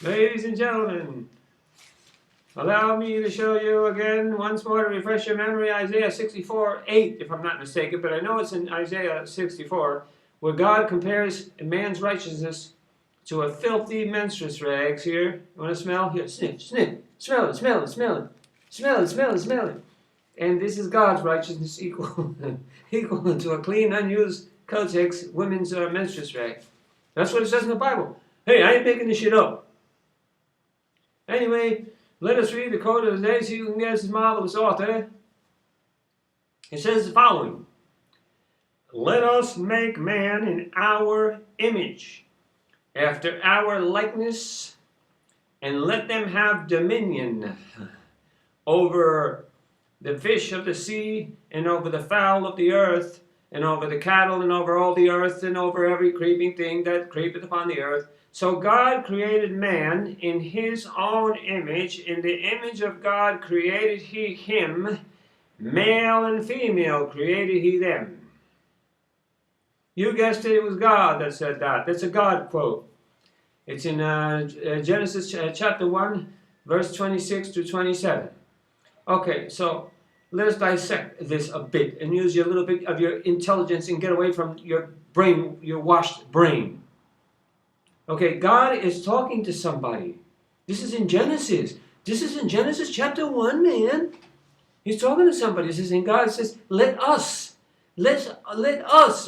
Ladies and gentlemen, allow me to show you again, once more to refresh your memory, Isaiah 64:8, if I'm not mistaken, but I know it's in Isaiah 64, where God compares a man's righteousness to a filthy menstruous rags here. You want to smell? Here, sniff, sniff, smell it, smell it, smell it, smell it, smell it, smell it. And this is God's righteousness equal to a clean, unused Kotex women's menstruous rag. That's what it says in the Bible. Hey, I ain't making this shit up. Anyway, let us read the quote of the day so you can guess his marvelous author. It says the following: "Let us make man in our image, after our likeness, and let them have dominion over the fish of the sea, and over the fowl of the earth, and over the cattle, and over all the earth, and over every creeping thing that creepeth upon the earth." So God created man in his own image. In the image of God created he him. Male and female created he them. You guessed it, it was God that said that. That's a God quote. It's in Genesis chapter 1, verse 26 to 27. Okay, so let's dissect this a bit and use a little bit of your intelligence and get away from your brain, your washed brain. Okay, God is talking to somebody. This is in Genesis. This is in Genesis chapter 1, man. He's talking to somebody. He says, and God says, let us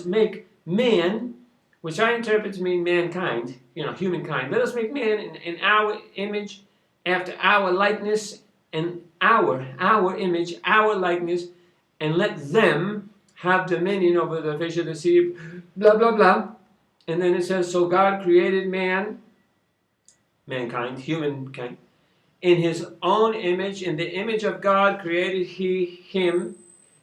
make man, which I interpret to mean mankind, humankind. Let us make man in our image, after our likeness, and our image, our likeness, and let them have dominion over the fish of the sea, blah, blah, blah. And then it says, so God created mankind, humankind, in his own image. In the image of God created he him.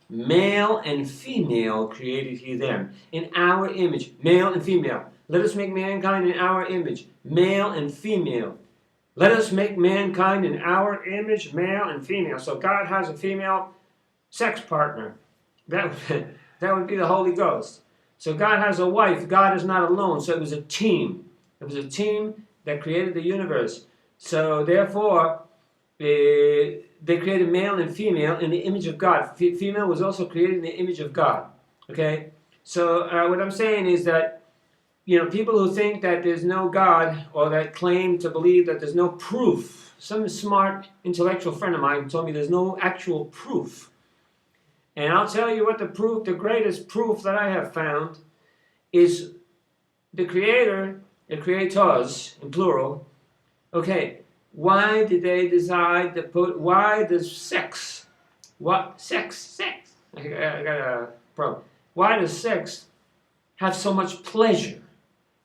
Male and female created he them. In our image, male and female. Let us make mankind in our image, male and female. Let us make mankind in our image, male and female. So God has a female sex partner. That would be the Holy Ghost. So God has a wife. God is not alone. So it was a team. It was a team that created the universe. So therefore, they created male and female in the image of God. Female was also created in the image of God. Okay? So what I'm saying is that, people who think that there's no God, or that claim to believe that there's no proof. Some smart intellectual friend of mine told me there's no actual proof. And I'll tell you what the greatest proof that I have found is the Creator, the creators, in plural. Okay, why did they decide to why does sex? What? Sex. I got a problem. Why does sex have so much pleasure?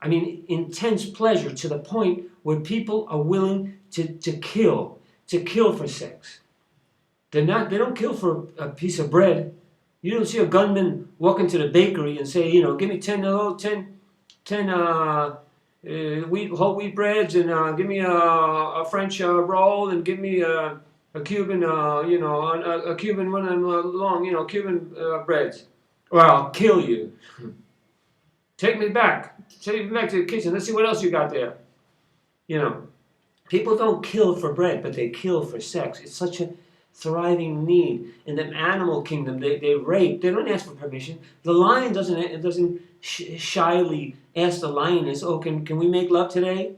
I mean, intense pleasure to the point where people are willing to kill for sex. They don't kill for a piece of bread. You don't see a gunman walk into the bakery and say, give me 10 whole wheat breads, and give me a French roll, and give me a Cuban, a Cuban one of them long, Cuban breads, or I'll kill you. Take me back to the kitchen. Let's see what else you got there. People don't kill for bread, but they kill for sex. It's such a thriving need. In the animal kingdom, they rape. They don't ask for permission. The lion doesn't shyly ask the lioness, oh, can we make love today?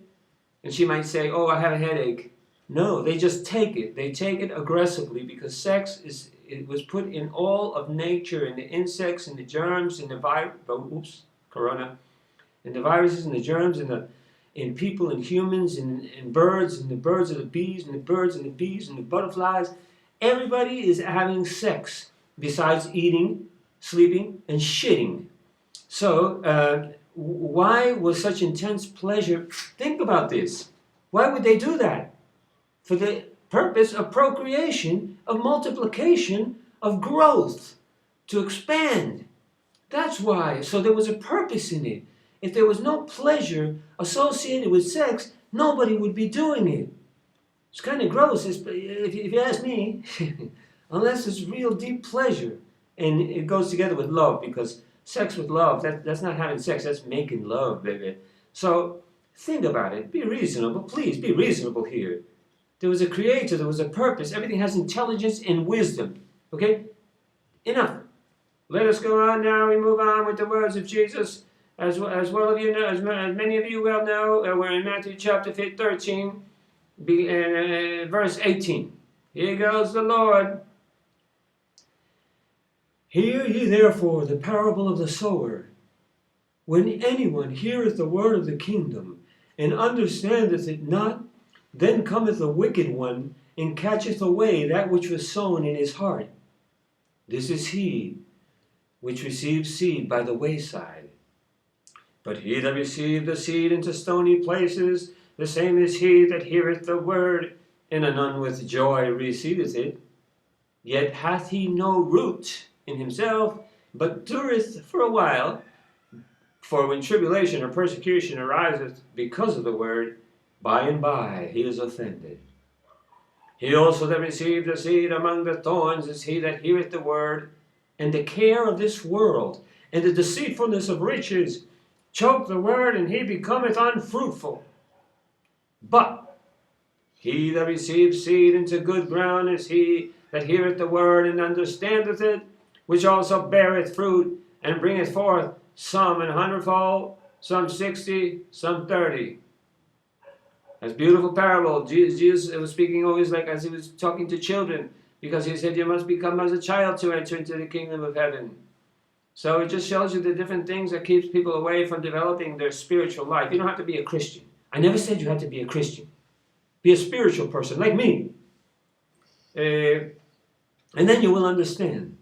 And she might say, oh, I have a headache. No, they just take it. They take it aggressively, because sex it was put in all of nature, in the insects, in the germs, in the corona, in the viruses, and the germs, in people and humans, and birds, and the birds of the bees, and the birds and the bees and the butterflies. Everybody is having sex besides eating, sleeping, and shitting. So why was such intense pleasure? Think about this. Why would they do that? For the purpose of procreation, of multiplication, of growth, to expand. That's why. So there was a purpose in it. If there was no pleasure associated with sex, nobody would be doing it. It's kind of gross, if you ask me, unless it's real deep pleasure. And it goes together with love, because sex with love, that's not having sex, that's making love, baby. So Think about it. Be reasonable. Please be reasonable here. There was a creator. There was a purpose. Everything has intelligence and wisdom. Okay? Enough. Let us go on now. We move on with the words of Jesus. As well of you know, as many of you well know, we're in Matthew chapter 13, verse 18. Here goes the Lord. Hear ye therefore the parable of the sower. When anyone heareth the word of the kingdom, and understandeth it not, then cometh the wicked one, and catcheth away that which was sown in his heart. This is he which received seed by the wayside. But he that received the seed into stony places, the same is he that heareth the word, and anon with joy receiveth it. Yet hath he no root in himself, but dureth for a while. For when tribulation or persecution ariseth because of the word, by and by he is offended. He also that received the seed among the thorns is he that heareth the word, and the care of this world, and the deceitfulness of riches, choke the word, and he becometh unfruitful. But he that received seed into good ground is he that heareth the word, and understandeth it, which also beareth fruit, and bringeth forth some an hundredfold, some 60, some 30. That's a beautiful parable. Jesus was speaking always like as he was talking to children, because he said you must become as a child to enter into the kingdom of heaven. So it just shows you the different things that keeps people away from developing their spiritual life. You don't have to be a Christian. I never said you had to be a Christian. Be a spiritual person like me. And then you will understand.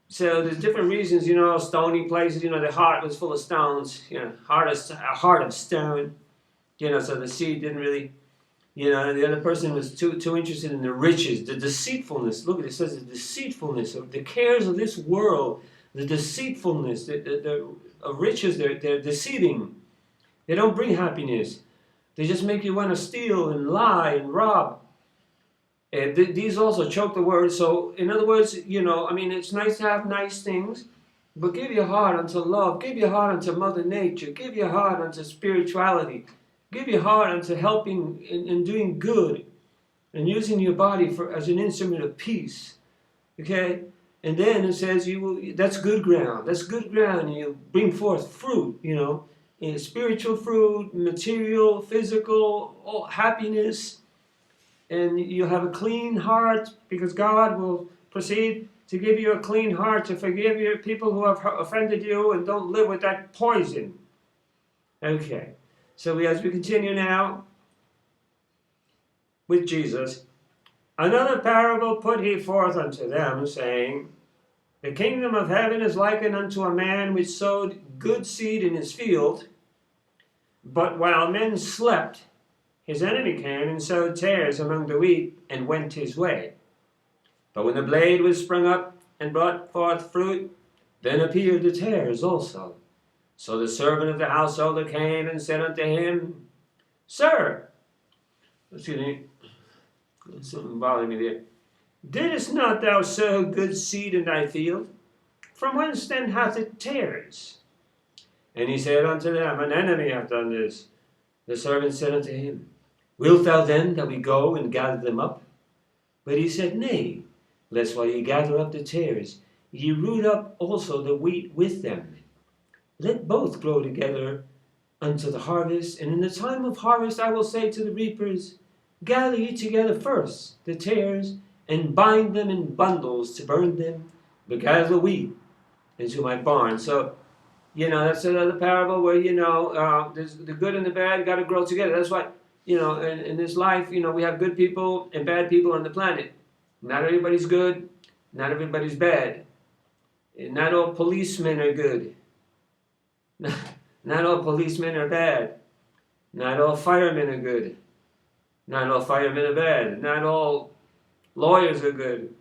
So there's different reasons, stony places, the heart was full of stones, a heart of stone, so the seed didn't really, the other person was too interested in the riches, the deceitfulness. Look, it says the deceitfulness of the cares of this world, the deceitfulness, the riches, they're deceiving. They don't bring happiness. They just make you want to steal and lie and rob. These also choke the word. So, in other words, it's nice to have nice things, but give your heart unto love. Give your heart unto Mother Nature. Give your heart unto spirituality. Give your heart unto helping and doing good and using your body as an instrument of peace. Okay? And then it says, that's good ground. That's good ground. And you bring forth fruit, spiritual fruit, material, physical, happiness. And you have a clean heart, because God will proceed to give you a clean heart to forgive your people who have offended you, and don't live with that poison. Okay, so as we continue now with Jesus, another parable put he forth unto them, saying, the kingdom of heaven is likened unto a man which sowed good seed in his field, but while men slept, his enemy came and sowed tares among the wheat, and went his way. But when the blade was sprung up and brought forth fruit, then appeared the tares also. So the servant of the householder came and said unto him, Sir, excuse me, something bothering me there. Didst not thou sow good seed in thy field? From whence then hath it tares? And he said unto them, An enemy hath done this. The servant said unto him, Wilt thou then that we go and gather them up? But he said, Nay, lest while ye gather up the tares, ye root up also the wheat with them. Let both grow together unto the harvest, and in the time of harvest I will say to the reapers, Gather ye together first the tares, and bind them in bundles to burn them, but gather the wheat into my barn. So, that's another parable where, there's the good and the bad got to grow together. That's why, in this life, we have good people and bad people on the planet. Not everybody's good. Not everybody's bad. Not all policemen are good. Not all policemen are bad. Not all firemen are good. Not all firemen are bad. Not all lawyers are good.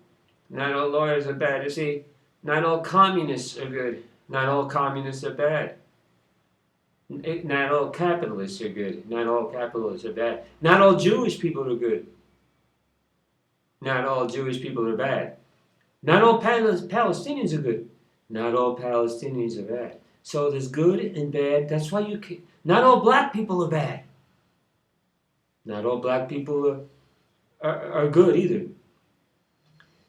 Not all lawyers are bad. You see, not all communists are good. Not all communists are bad. Not all capitalists are good. Not all capitalists are bad. Not all Jewish people are good. Not all Jewish people are bad. Not all Palestinians are good. Not all Palestinians are bad. So there's good and bad. That's why not all black people are bad. Not all black people are good either.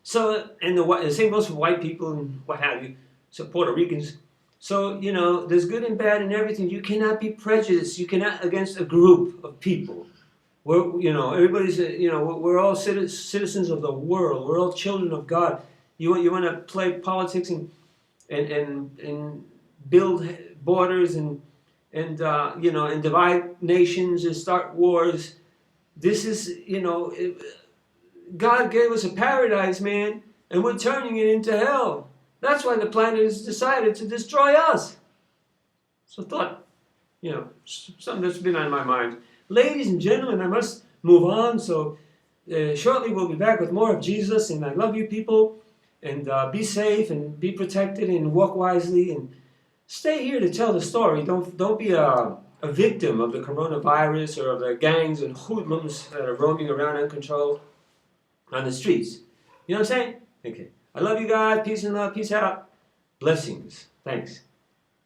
So, and the same goes for white people and what have you. So Puerto Ricans. So, there's good and bad in everything. You cannot be prejudiced. You cannot against a group of people. Everybody's, we're all citizens of the world. We're all children of God. You want to play politics and build borders and divide nations and start wars. This is, God gave us a paradise, man, and we're turning it into hell. That's why the planet has decided to destroy us. So thought, something that's been on my mind. Ladies and gentlemen, I must move on. So shortly we'll be back with more of Jesus. And I love you people. And be safe and be protected and walk wisely. And stay here to tell the story. Don't be a victim of the coronavirus or of the gangs and hoodlums that are roaming around uncontrolled on the streets. You know what I'm saying? Okay. I love you guys. Peace and love. Peace out. Blessings. Thanks.